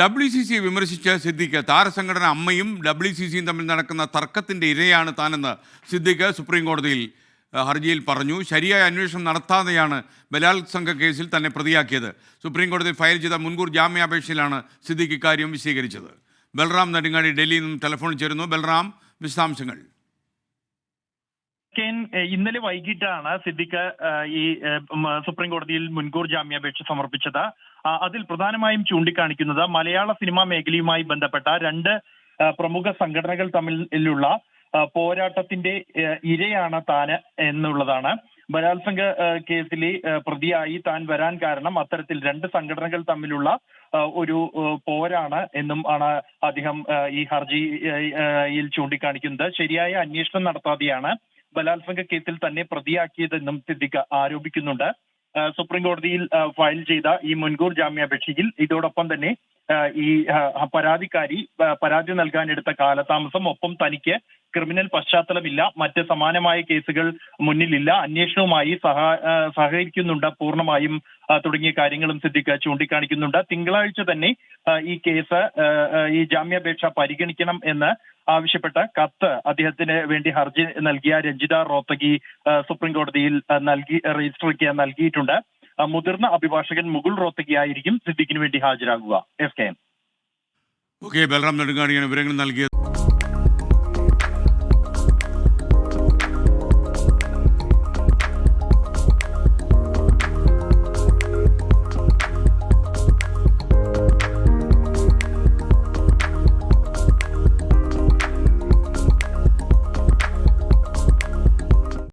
WCC വിമർശിച്ച സിദ്ദിഖ് താരസംഘടന അമ്മയും WCCയും തമ്മിൽ നടക്കുന്ന തർക്കത്തിന്റെ ഇരയാണ് താനെന്ന് സിദ്ദിഖ് സുപ്രീം കോടതിയിൽ ഹർജിയിൽ പറഞ്ഞു. ശരിയായ അന്വേഷണം നടത്താതെയാണ് ബലാത്സംഗ കേസിൽ തന്നെ പ്രതിയാക്കിയത്. സുപ്രീം കോടതിയിൽ ഫയൽ ചെയ്ത മുൻകൂർ ജാമ്യാപേക്ഷയിലാണ് സിദ്ദിഖ് ഇക്കാര്യം വിശദീകരിച്ചത്. ബൽറാം നെടുങ്ങാടി ഡൽഹിയിൽ നിന്നും ടെലിഫോണിൽ ചേരുന്നു. ബൽറാം, വിശദാംശങ്ങൾ. ഇന്നലെ വൈകിട്ടാണ് സിദ്ദിഖ് ഈ സുപ്രീം കോടതിയിൽ മുൻകൂർ ജാമ്യാപേക്ഷ സമർപ്പിച്ചത്. അതിൽ പ്രധാനമായും ചൂണ്ടിക്കാണിക്കുന്നത് മലയാള സിനിമാ മേഖലയുമായി ബന്ധപ്പെട്ട രണ്ട് പ്രമുഖ സംഘടനകൾ തമ്മിലുള്ള പോരാട്ടത്തിന്റെ ഇരയാണ് താന് എന്നുള്ളതാണ്. ബലാത്സംഗ കേസിലെ പ്രതിയായി താൻ വരാൻ കാരണം അത്തരത്തിൽ രണ്ട് സംഘടനകൾ തമ്മിലുള്ള ഒരു പോരാണ് എന്നും ആണ് അദ്ദേഹം ഈ ഹർജിയിൽ ചൂണ്ടിക്കാണിക്കുന്നത്. ശരിയായ അന്വേഷണം നടത്താതെയാണ് ബലാത്സംഗ കേസിൽ തന്നെ പ്രതിയാക്കിയതെന്നും സിദ്ദിഖ് ആരോപിക്കുന്നുണ്ട്. സുപ്രീം കോടതിയിൽ ഫയൽ ചെയ്ത ഈ മുൻകൂർ ജാമ്യാപേക്ഷയിൽ ഇതോടൊപ്പം തന്നെ ഈ പരാതിക്കാരി പരാതി നൽകാനെടുത്ത കാലതാമസം, ഒപ്പം തനിക്ക് ക്രിമിനൽ പശ്ചാത്തലമില്ല, മറ്റ് സമാനമായ കേസുകൾ മുന്നിലില്ല, അന്വേഷണവുമായി സഹകരിക്കുന്നുണ്ട് പൂർണ്ണമായും തുടങ്ങിയ കാര്യങ്ങളും സിദ്ദിഖ് ചൂണ്ടിക്കാണിക്കുന്നുണ്ട്. തിങ്കളാഴ്ച തന്നെ ഈ കേസ് ഈ ജാമ്യാപേക്ഷ പരിഗണിക്കണം എന്ന് ആവശ്യപ്പെട്ട കത്ത് അദ്ദേഹത്തിന് വേണ്ടി ഹർജി നൽകിയ രഞ്ജിത റോത്തഗി സുപ്രീം കോടതിയിൽ നൽകിയിട്ടുണ്ട്. മുതിർന്ന അഭിഭാഷകൻ മുകുൾ റോത്തഗി ആയിരിക്കും സിദ്ദിഖിന് വേണ്ടി ഹാജരാകുക. ഓക്കെ, ബൽറാം നെടുങ്ങാടിയാണ് വിവരങ്ങൾ നൽകിയത്.